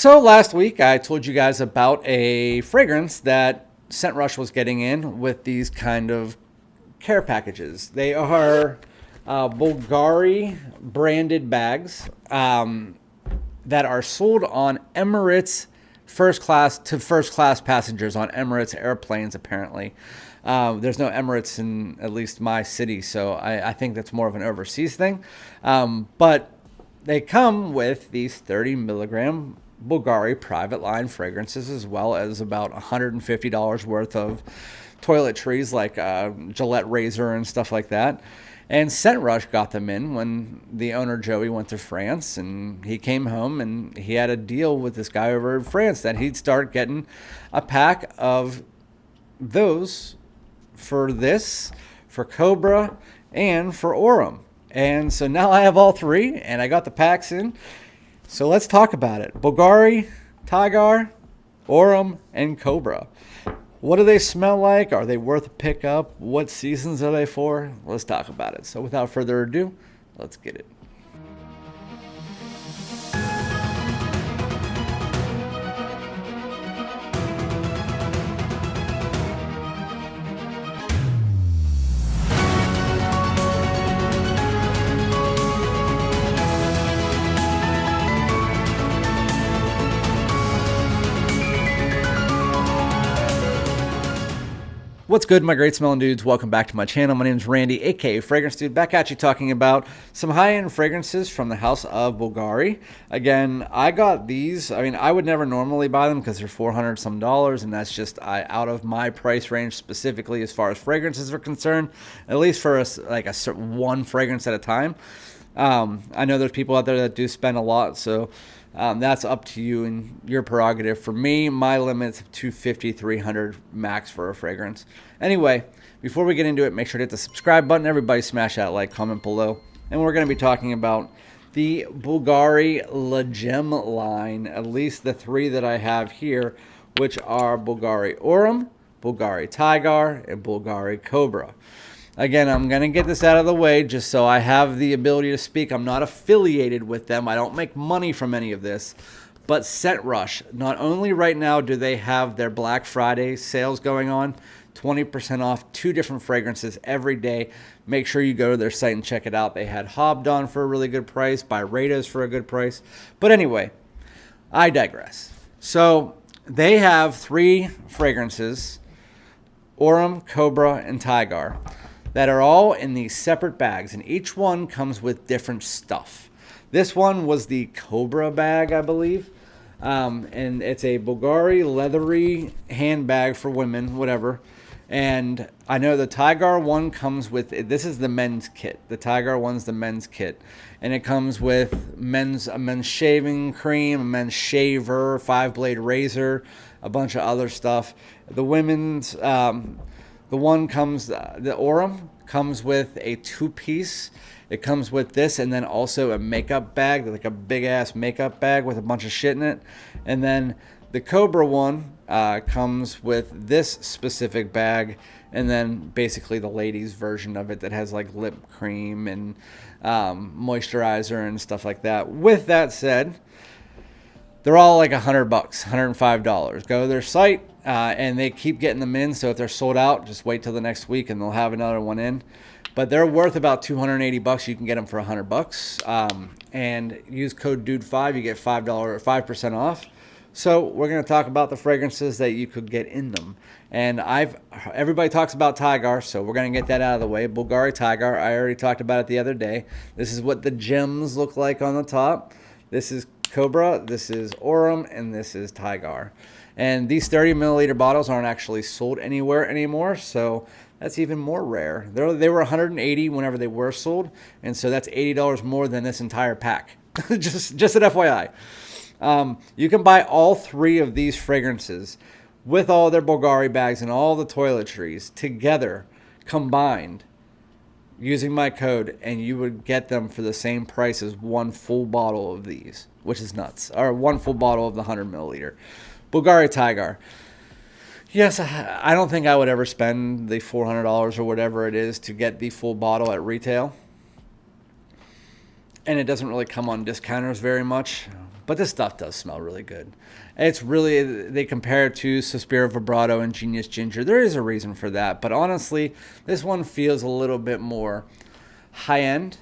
So last week I told you guys about a fragrance that Scent Rush was getting in with these kind of care packages. They are Bvlgari branded bags that are sold on Emirates first class to first class passengers on Emirates airplanes apparently. There's no Emirates in at least my city, so I think that's more of an overseas thing. But they come with these 30 milligram Bvlgari private line fragrances, as well as about $150 worth of toiletries like Gillette razor and stuff like that. And Scent Rush got them in when the owner Joey went to France, and he came home and he had a deal with this guy over in France that he'd start getting a pack of those for this, for Kobraa, and for Orom. And so now I have all three, and I got the packs in. So let's talk about it. Bvlgari, Tygar, Orom, and Kobraa. What do they smell like? Are they worth a pickup? What seasons are they for? Let's talk about it. So without further ado, let's get it. What's good, my great smelling dudes? Welcome back to my channel. My name is Randy, aka Fragrance Dude, back at you talking about some high-end fragrances from the house of Bvlgari. Again, I got these. I mean, I would never normally buy them because they're $400 some, and that's just out of my price range specifically as far as fragrances are concerned, at least for one fragrance at a time. I know there's people out there that do spend a lot, so that's up to you and your prerogative. For me, my limit's $250, $300 max for a fragrance. Anyway, before we get into it, make sure to hit the subscribe button. Everybody smash that like, comment below. And we're going to be talking about the Bvlgari Le Gemme line, at least the three that I have here, which are Bvlgari Orom, Bvlgari Tygar, and Bvlgari Kobraa. Again, I'm going to get this out of the way just so I have the ability to speak. I'm not affiliated with them. I don't make money from any of this. But Scent Rush, not only right now do they have their Black Friday sales going on, 20% off 2 different fragrances every day. Make sure you go to their site and check it out. They had Hobbed on for a really good price, Byredos for a good price. But anyway, I digress. So they have 3 fragrances, Orom, Kobraa, and Tygar, that are all in these separate bags, and each one comes with different stuff. This one was the Kobraa bag, I believe, and it's a Bvlgari leathery handbag for women, whatever. And I know the Tygar one comes with, this is the men's kit. The Tygar one's the men's kit, and it comes with a men's shaving cream, a men's shaver, 5-blade razor, a bunch of other stuff. The women's, the one comes, the Orom comes with a 2-piece. It comes with this and then also a makeup bag, like a big ass makeup bag with a bunch of shit in it. And then the Kobraa one comes with this specific bag, and then basically the ladies version of it that has like lip cream and moisturizer and stuff like that. With that said, they're all like $100, $105. Go to their site, and they keep getting them in. So if they're sold out, just wait till the next week and they'll have another one in. But they're worth about $280. You can get them for $100. And use code DUDE5, you get $5% off. So we're going to talk about the fragrances that you could get in them. And everybody talks about Tygar, so we're going to get that out of the way. Bvlgari Tygar, I already talked about it the other day. This is what the gems look like on the top. This is Kobraa, this is Orom, and this is Tygar. And these 30 milliliter bottles aren't actually sold anywhere anymore, so that's even more rare. They were $180 whenever they were sold, and so that's $80 more than this entire pack. just an FYI. You can buy all 3 of these fragrances with all their Bvlgari bags and all the toiletries together, combined, using my code, and you would get them for the same price as one full bottle of these, which is nuts. Or one full bottle of the 100 milliliter. Bvlgari Tygar. Yes, I don't think I would ever spend the $400 or whatever it is to get the full bottle at retail. And it doesn't really come on discounters very much. But this stuff does smell really good. It's really, they compare it to Suspiro Vibrato and Genius Ginger. There is a reason for that. But honestly, this one feels a little bit more high-end,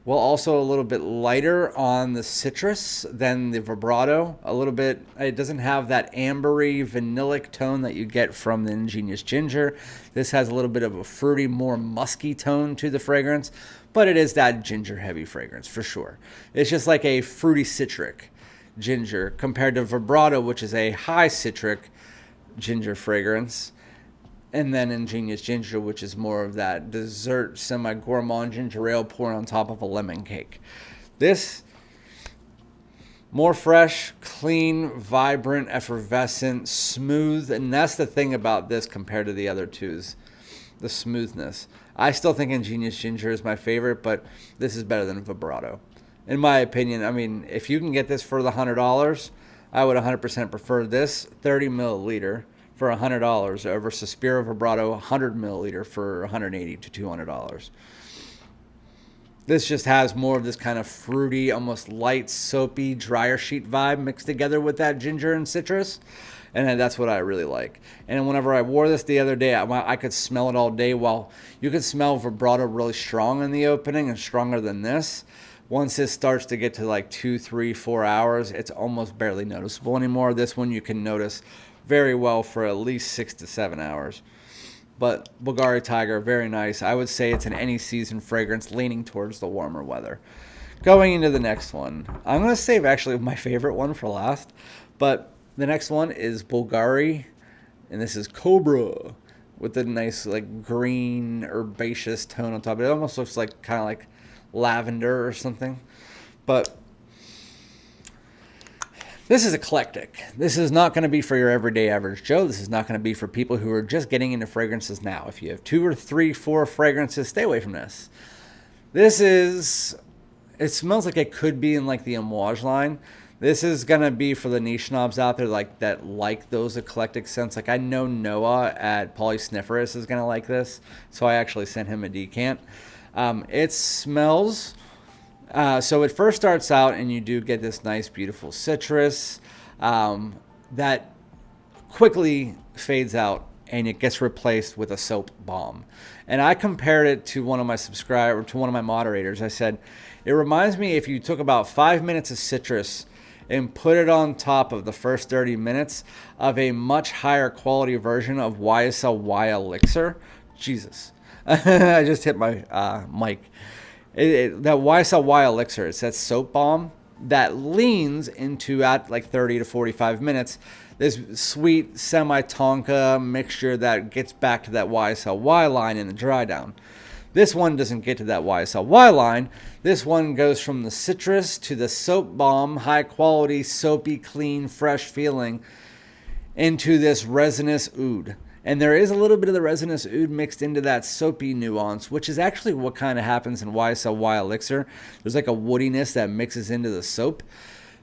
while also a little bit lighter on the citrus than the Vibrato. A little bit, it doesn't have that ambery, vanillic tone that you get from the Ingenious Ginger. This has a little bit of a fruity, more musky tone to the fragrance, but it is that ginger-heavy fragrance for sure. It's just like a fruity citric ginger compared to Vibrato, which is a high citric ginger fragrance. And then Ingenious Ginger, which is more of that dessert, semi-gourmand ginger ale poured on top of a lemon cake. This, more fresh, clean, vibrant, effervescent, smooth. And that's the thing about this compared to the other twos, the smoothness. I still think Ingenious Ginger is my favorite, but this is better than Vibrato. In my opinion, I mean, if you can get this for the $100, I would 100% prefer this 30 milliliter for $100 over Suspiro Vibrato 100 milliliter for $180 to $200. This just has more of this kind of fruity, almost light, soapy, dryer sheet vibe mixed together with that ginger and citrus. And that's what I really like. And whenever I wore this the other day, I could smell it all day. While you could smell Vibrato really strong in the opening and stronger than this, once this starts to get to like 2, 3, 4 hours, it's almost barely noticeable anymore. This one you can notice very well for at least 6 to 7 hours. But Bvlgari Tygar, very nice. I would say it's an any season fragrance leaning towards the warmer weather. Going into the next one, I'm going to save actually my favorite one for last. But the next one is Bvlgari, and this is Kobraa with a nice like green herbaceous tone on top. It almost looks like kind of like lavender or something. But this is eclectic. This is not going to be for your everyday average Joe. This is not going to be for people who are just getting into fragrances now. If you have 2 or 3, 4 fragrances, stay away from this. This is, it smells like it could be in like the Amouage line. This is going to be for the niche snobs out there like those eclectic scents. Like I know Noah at Polysniferous is going to like this. So I actually sent him a decant. It smells... so it first starts out and you do get this nice, beautiful citrus that quickly fades out and it gets replaced with a soap bomb. And I compared it to one of my moderators. I said, it reminds me if you took about 5 minutes of citrus and put it on top of the first 30 minutes of a much higher quality version of YSL Y Elixir. Jesus. I just hit my mic. That YSL Y Elixir, it's that soap bomb that leans into at like 30 to 45 minutes. This sweet semi-tonka mixture that gets back to that YSL Y line in the dry down. This one doesn't get to that YSL Y line. This one goes from the citrus to the soap bomb, high quality, soapy, clean, fresh feeling into this resinous oud. And there is a little bit of the resinous oud mixed into that soapy nuance, which is actually what kind of happens in YSL Y Elixir. There's like a woodiness that mixes into the soap.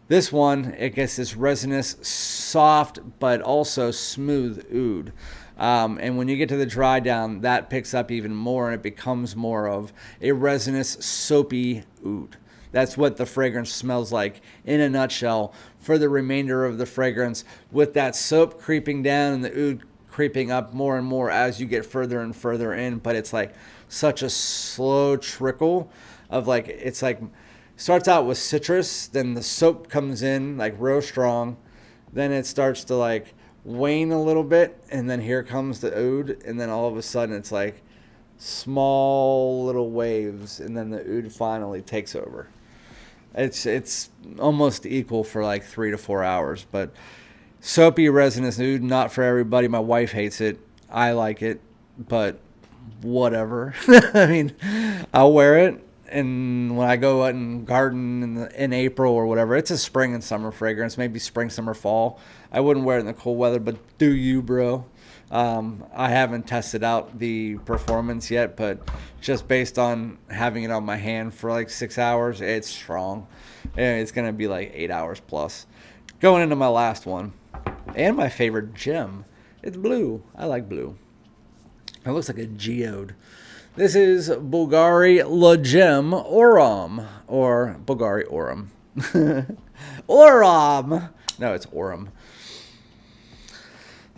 This one, it gets this resinous, soft, but also smooth oud. And when you get to the dry down, that picks up even more and it becomes more of a resinous, soapy oud. That's what the fragrance smells like in a nutshell for the remainder of the fragrance, with that soap creeping down and the oud creeping up more and more as you get further and further in. But it's like such a slow trickle of like, it's like starts out with citrus, then the soap comes in like real strong, then it starts to like wane a little bit, and then here comes the oud, and then all of a sudden it's like small little waves, and then the oud finally takes over. It's almost equal for like 3 to 4 hours, but soapy resinous oud, not for everybody. My wife hates it. I like it, but whatever. I mean, I'll wear it, and when I go out and garden in April or whatever, it's a spring and summer fragrance, maybe spring, summer, fall. I wouldn't wear it in the cold weather, but do you, bro? I haven't tested out the performance yet, but just based on having it on my hand for like 6 hours, it's strong. And it's going to be like 8 hours plus. Going into my last one, and my favorite gem. It's blue. I like blue. It looks like a geode. This is Bvlgari Le Gemme Orom, or Bvlgari Orom. Orom. No, it's Orom.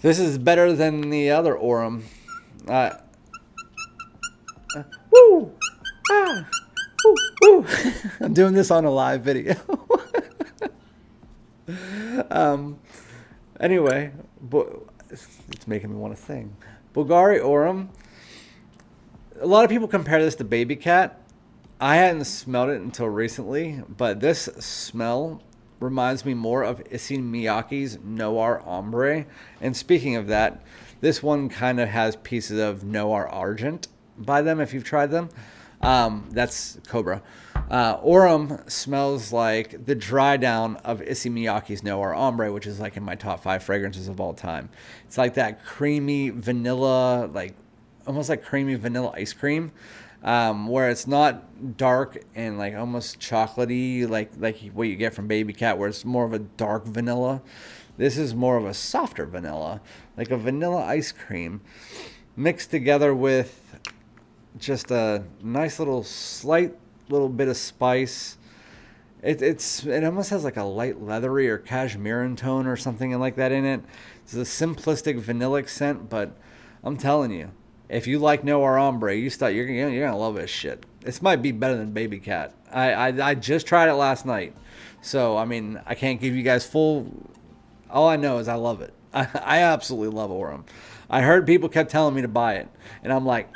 This is better than the other Orom. Woo! Ah! Woo! Woo! I'm doing this on a live video. Anyway, it's making me want to sing. Bvlgari Orom. A lot of people compare this to Baby Cat. I hadn't smelled it until recently, but this smell reminds me more of Issey Miyake's Noir Ombre. And speaking of that, this one kind of has pieces of Noir Argent by them, if you've tried them. That's Kobraa. Orom smells like the dry down of Issey Miyake's Noir Ombre, which is like in my top 5 fragrances of all time. It's like that creamy vanilla, like almost like creamy vanilla ice cream. Where it's not dark and like almost chocolatey, like what you get from Baby Cat, where it's more of a dark vanilla. This is more of a softer vanilla, like a vanilla ice cream, mixed together with just a nice little slight little bit of spice. It almost has like a light leathery or cashmere tone or something like that in it. It's a simplistic vanillic scent, but I'm telling you, if you like Noir Ombre, you're gonna love this shit. This might be better than Baby Cat. I just tried it last night, so I mean I can't give you guys full. All I know is I love it. I absolutely love Orom. I heard people kept telling me to buy it, and I'm like,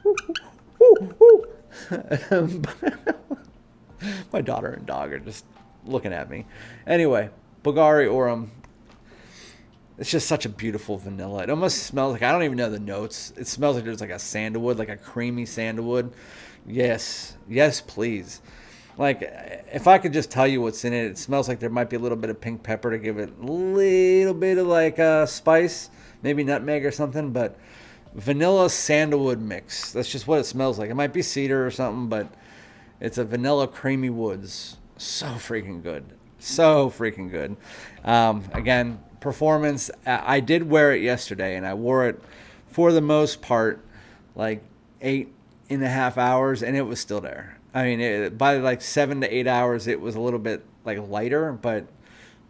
woo, woo, woo. My daughter and dog are just looking at me. Anyway, Bvlgari Orom. It's just such a beautiful vanilla. It almost smells like, I don't even know the notes. It smells like there's like a sandalwood, like a creamy sandalwood. Yes. Yes, please. Like, if I could just tell you what's in it, it smells like there might be a little bit of pink pepper to give it a little bit of like spice. Maybe nutmeg or something, but vanilla sandalwood mix. That's just what it smells like. It might be cedar or something, but it's a vanilla creamy woods. So freaking good. So freaking good. Again, performance. I did wear it yesterday, and I wore it for the most part like 8.5 hours, and it was still there. I mean, by like 7 to 8 hours, it was a little bit like lighter, but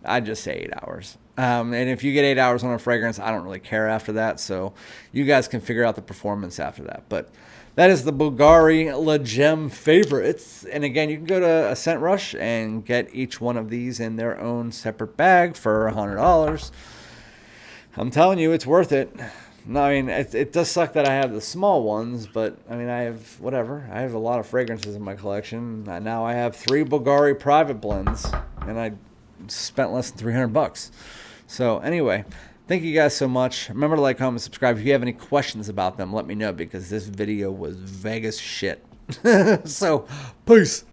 I'd just say 8 hours. And if you get 8 hours on a fragrance, I don't really care after that. So you guys can figure out the performance after that. But that is the Bvlgari Le Gemme favorites. And again, you can go to a Scent Rush and get each one of these in their own separate bag for $100. I'm telling you, it's worth it. No, I mean, it does suck that I have the small ones, but I mean, I have whatever. I have a lot of fragrances in my collection. Now I have 3 Bvlgari private blends, and I spent less than $300. So anyway, thank you guys so much. Remember to like, comment, subscribe. If you have any questions about them, let me know, because this video was Vegas shit. So, peace.